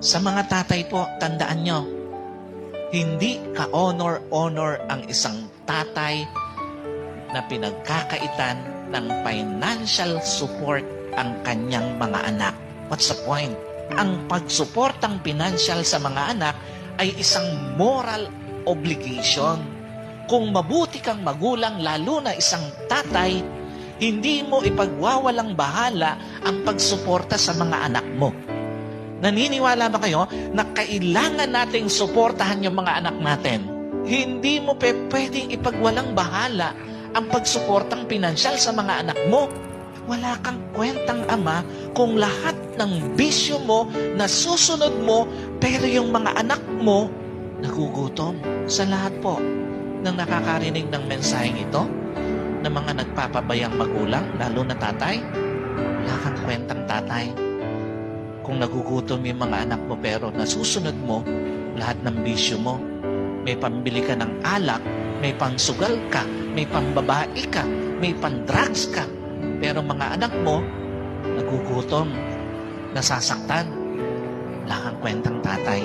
Sa mga tatay po, tandaan nyo, hindi ka-honor ang isang tatay na pinagkakaitan ng financial support ang kanyang mga anak. What's the point? Ang pagsuportang financial sa mga anak ay isang moral obligation. Kung mabuti kang magulang, lalo na isang tatay, hindi mo ipagwawalang bahala ang pagsuporta sa mga anak mo. Naniniwala ba kayo na kailangan nating suportahan yung mga anak natin? Hindi mo pwedeng ipagwalang bahala ang pagsuportang pinansyal sa mga anak mo. Wala kang kwentang ama kung lahat ng bisyo mo na susunod mo, pero yung mga anak mo nagugutom. Sa lahat po ng nakakarinig ng mensaheng ito, na mga nagpapabayang magulang, lalo na tatay, wala kang kwentang tatay. Kung nagugutom yung mga anak mo pero nasusunod mo lahat ng bisyo mo, may pambili ka ng alak, may pangsugal ka, may pambabae ka, may pandrugs ka, pero mga anak mo nagugutom, nasasaktan, wala kang kwentang tatay.